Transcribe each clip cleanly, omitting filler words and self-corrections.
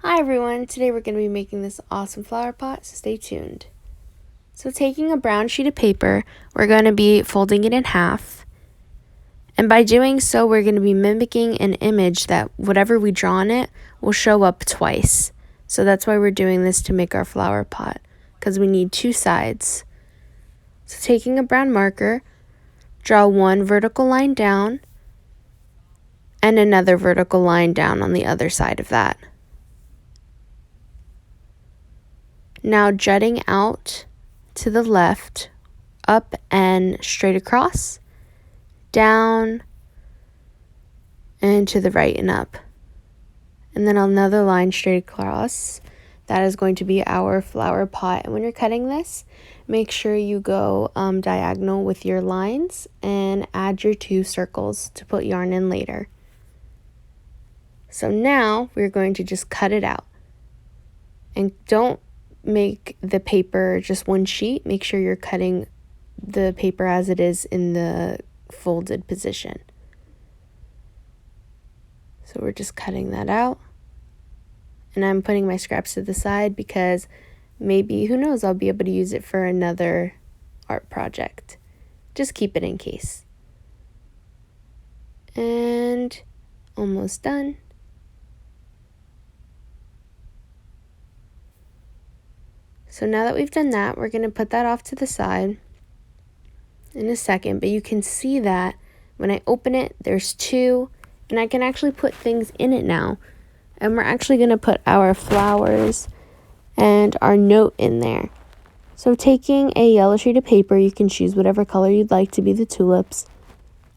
Hi everyone, today we're going to be making this awesome flower pot, so stay tuned. So taking a brown sheet of paper, we're going to be folding it in half. And by doing so, we're going to be mimicking an image that whatever we draw on it will show up twice. So that's why we're doing this to make our flower pot, because we need two sides. So taking a brown marker, draw one vertical line down and another vertical line down on the other side of that. Now jutting out to the left, up and straight across, down, and to the right and up. And then another line straight across. That is going to be our flower pot. And when you're cutting this, make sure you go diagonal with your lines and add your 2 circles to put yarn in later. So now we're going to just cut it out. And don't make the paper just one sheet. Make sure you're cutting the paper as it is in the folded position. So we're just cutting that out. And I'm putting my scraps to the side because maybe, who knows, I'll be able to use it for another art project. Just keep it in case. And almost done. So now that we've done that, we're going to put that off to the side in a second. But you can see that when I open it, there's 2, and I can actually put things in it now. And we're actually going to put our flowers and our note in there. So taking a yellow sheet of paper, you can choose whatever color you'd like to be the tulips.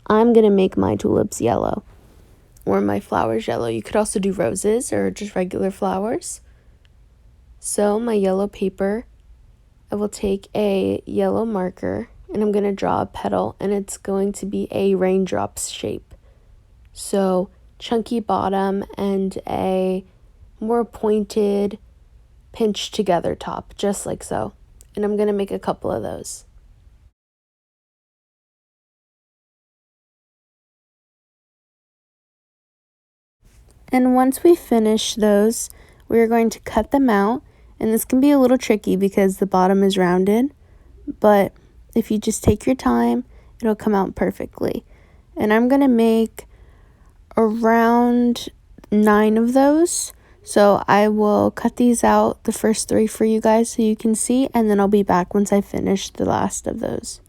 I'm going to make my tulips yellow, or my flowers yellow. You could also do roses or just regular flowers. So my yellow paper, I will take a yellow marker and I'm going to draw a petal, and it's going to be a raindrops shape. So chunky bottom and a more pointed, pinched together top, just like so. And I'm going to make a couple of those. And once we finish those, we're going to cut them out. And this can be a little tricky because the bottom is rounded, but if you just take your time, it'll come out perfectly. And I'm going to make around 9 of those. So I will cut these out, the first 3 for you guys so you can see, and then I'll be back once I finish the last of those.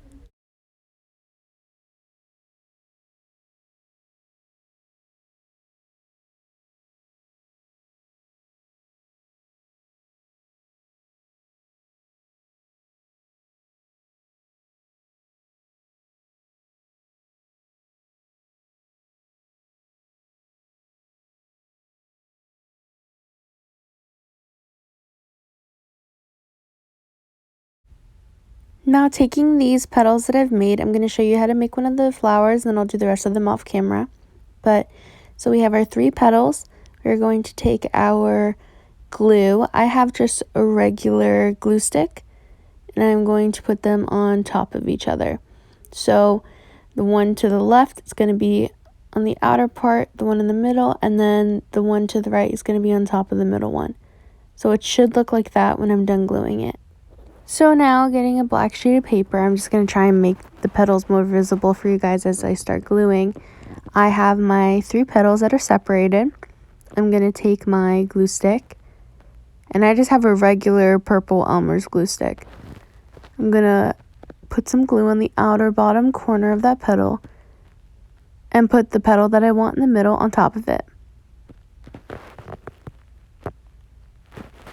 Now taking these petals that I've made, I'm going to show you how to make one of the flowers, and then I'll do the rest of them off camera. But so we have our 3 petals. We're going to take our glue. I have just a regular glue stick, and I'm going to put them on top of each other. So the one to the left is going to be on the outer part, the one in the middle, and then the one to the right is going to be on top of the middle one. So it should look like that when I'm done gluing it. So now, getting a black sheet of paper, I'm just going to try and make the petals more visible for you guys as I start gluing. I have my 3 petals that are separated. I'm going to take my glue stick, and I just have a regular purple Elmer's glue stick. I'm going to put some glue on the outer bottom corner of that petal and put the petal that I want in the middle on top of it.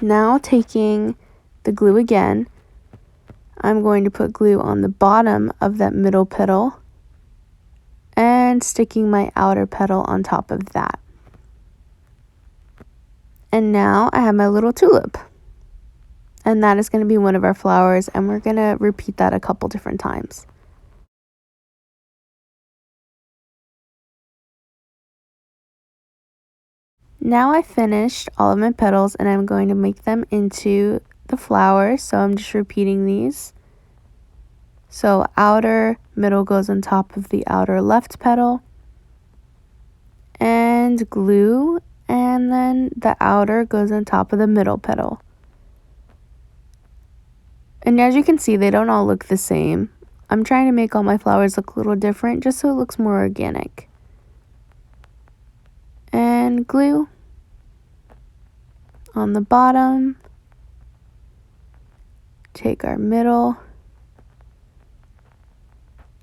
Now taking the glue again, I'm going to put glue on the bottom of that middle petal and sticking my outer petal on top of that. And now I have my little tulip. And that is going to be one of our flowers, and we're going to repeat that a couple different times. Now I finished all of my petals, and I'm going to make them into the flowers, so I'm just repeating these. So outer middle goes on top of the outer left petal, and glue, and and then the outer goes on top of the middle petal. And as you can see, they don't all look the same. I'm trying to make all my flowers look a little different just so it looks more organic. And glue on the bottom. Take our middle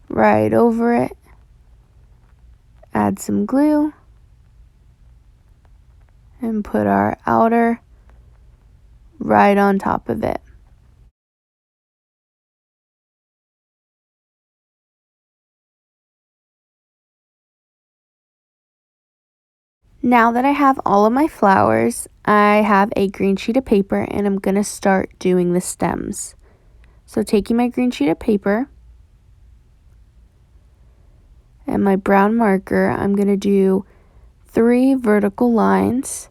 right over it. Add some glue. And put our outer right on top of it. Now that I have all of my flowers, I have a green sheet of paper and I'm going to start doing the stems. So taking my green sheet of paper and my brown marker, I'm going to do 3 vertical lines,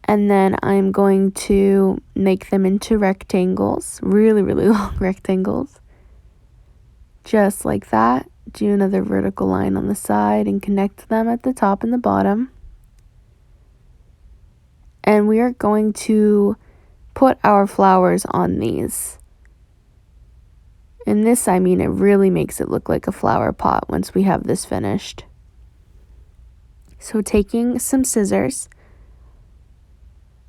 and then I'm going to make them into rectangles, really long rectangles, just like that. Do another vertical line on the side and connect them at the top and the bottom. And we are going to put our flowers on these. And this, I mean, it really makes it look like a flower pot once we have this finished. So taking some scissors,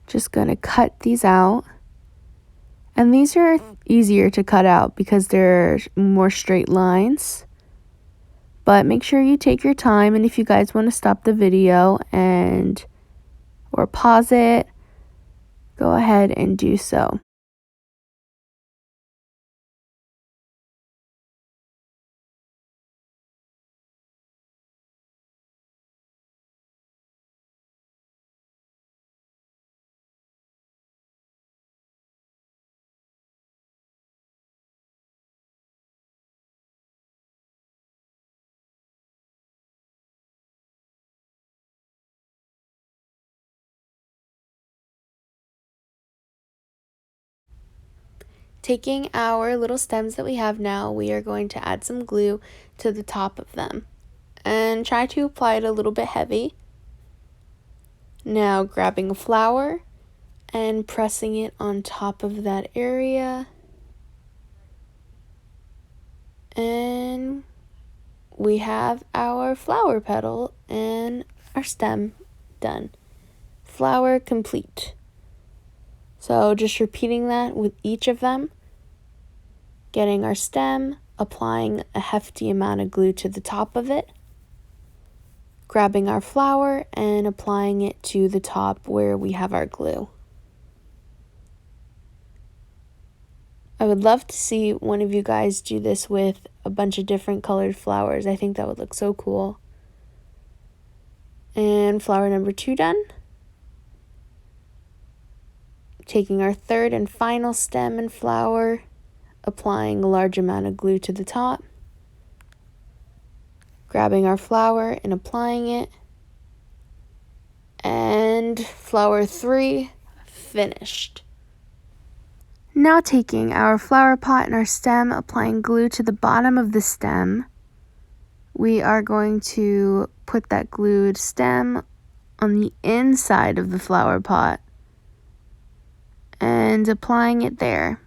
just going to cut these out. And these are easier to cut out because they're more straight lines. But make sure you take your time, and if you guys want to stop the video or pause it, go ahead and do so. Taking our little stems that we have now, we are going to add some glue to the top of them. And try to apply it a little bit heavy. Now grabbing a flower and pressing it on top of that area. And we have our flower petal and our stem done. Flower complete. So just repeating that with each of them. Getting our stem, applying a hefty amount of glue to the top of it. Grabbing our flower and applying it to the top where we have our glue. I would love to see one of you guys do this with a bunch of different colored flowers. I think that would look so cool. And flower number 2 done. Taking our third and final stem and flower, applying a large amount of glue to the top. Grabbing our flower and applying it. And flower 3 finished. Now taking our flower pot and our stem, applying glue to the bottom of the stem, we are going to put that glued stem on the inside of the flower pot and applying it there.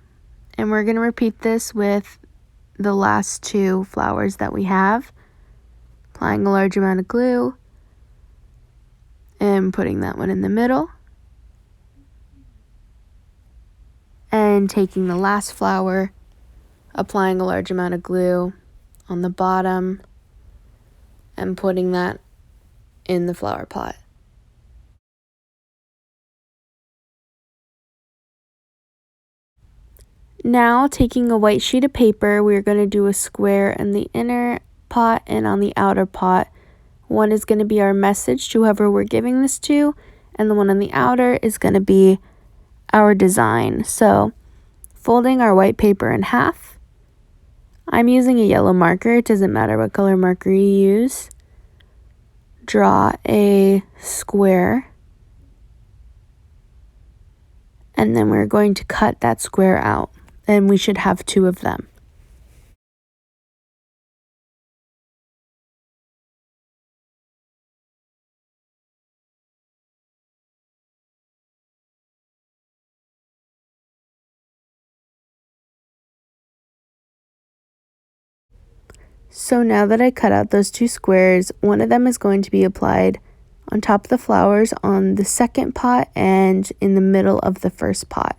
And we're going to repeat this with the last 2 flowers that we have. Applying a large amount of glue and putting that one in the middle. And taking the last flower, applying a large amount of glue on the bottom and putting that in the flower pot. Now, taking a white sheet of paper, we're going to do a square in the inner pot and on the outer pot. One is going to be our message to whoever we're giving this to, and the one on the outer is going to be our design. So, folding our white paper in half. I'm using a yellow marker. It doesn't matter what color marker you use. Draw a square. And then we're going to cut that square out. And we should have 2 of them. So now that I cut out those 2 squares, one of them is going to be applied on top of the flowers on the second pot and in the middle of the first pot.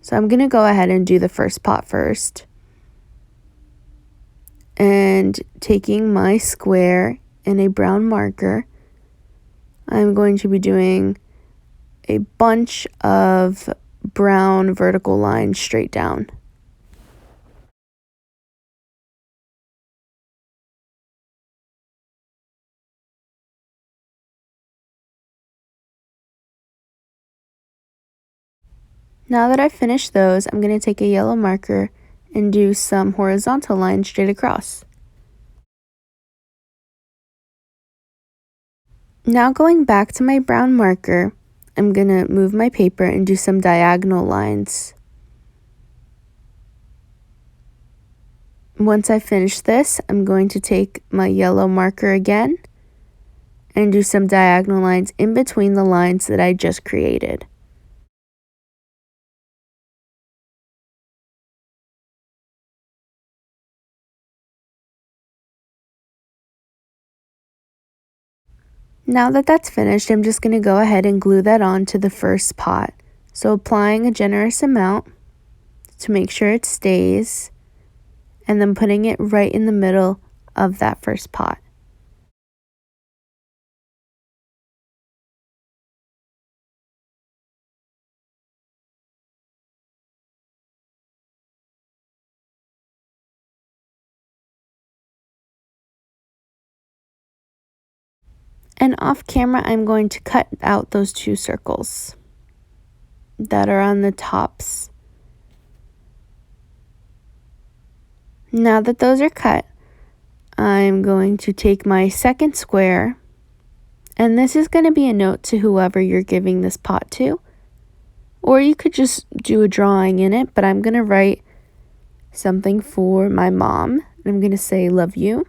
So I'm going to go ahead and do the first pot first. And taking my square and a brown marker, I'm going to be doing a bunch of brown vertical lines straight down. Now that I've finished those, I'm going to take a yellow marker and do some horizontal lines straight across. Now going back to my brown marker, I'm going to move my paper and do some diagonal lines. Once I finish this, I'm going to take my yellow marker again and do some diagonal lines in between the lines that I just created. Now that that's finished, I'm just going to go ahead and glue that on to the first pot. So applying a generous amount to make sure it stays, and then putting it right in the middle of that first pot. And off camera, I'm going to cut out those 2 circles that are on the tops. Now that those are cut, I'm going to take my second square, and this is going to be a note to whoever you're giving this pot to, or you could just do a drawing in it, but I'm going to write something for my mom. I'm going to say, love you.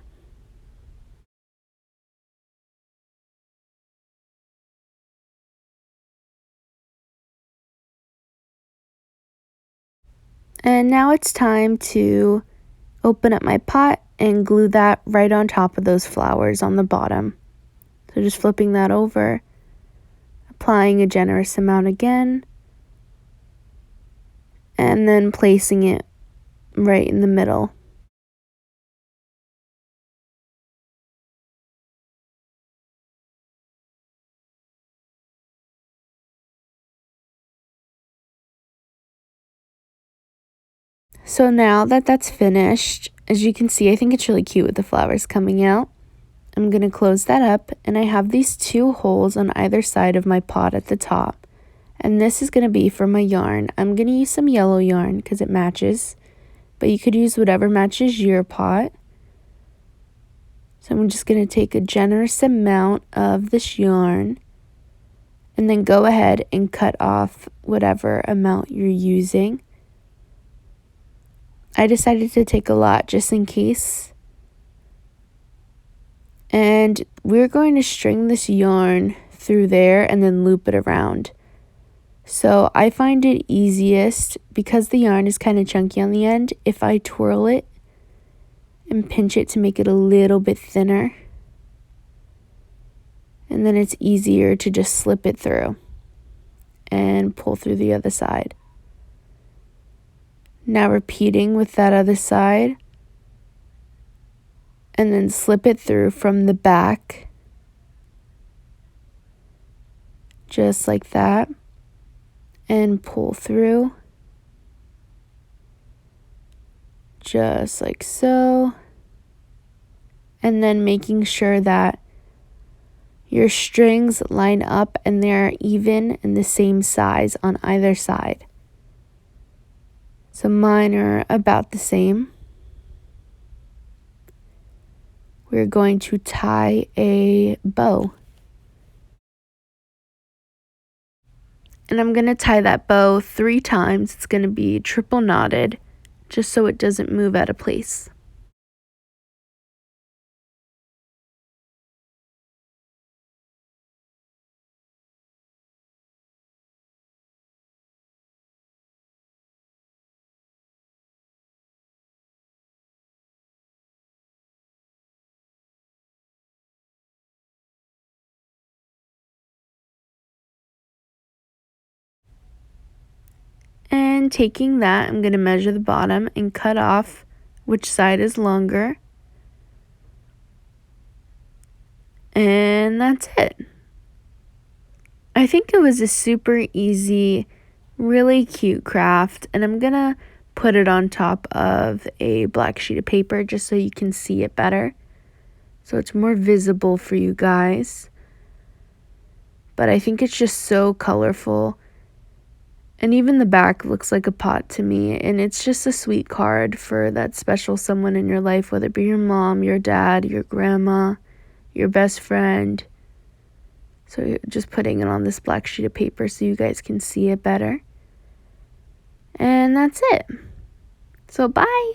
And now it's time to open up my pot and glue that right on top of those flowers on the bottom. So just flipping that over, applying a generous amount again, and then placing it right in the middle. So now that that's finished, as you can see, I think it's really cute with the flowers coming out. I'm going to close that up, and I have these 2 holes on either side of my pot at the top. And this is going to be for my yarn. I'm going to use some yellow yarn because it matches, but you could use whatever matches your pot. So I'm just going to take a generous amount of this yarn and then go ahead and cut off whatever amount you're using. I decided to take a lot just in case. And we're going to string this yarn through there and then loop it around. So I find it easiest, because the yarn is kind of chunky on the end, if I twirl it and pinch it to make it a little bit thinner. And then it's easier to just slip it through and pull through the other side. Now repeating with that other side, and then slip it through from the back, just like that, and pull through, just like so, and then making sure that your strings line up and they're even and the same size on either side. So mine are about the same. We're going to tie a bow. And I'm going to tie that bow 3 times. It's going to be triple knotted, just so it doesn't move out of place. then taking that, I'm going to measure the bottom and cut off which side is longer. And that's it. I think it was a super easy, really cute craft, and I'm going to put it on top of a black sheet of paper just so you can see it better, so it's more visible for you guys. But I think it's just so colorful. And even the back looks like a pot to me. And it's just a sweet card for that special someone in your life, whether it be your mom, your dad, your grandma, your best friend. So just putting it on this black sheet of paper so you guys can see it better. And that's it. So bye.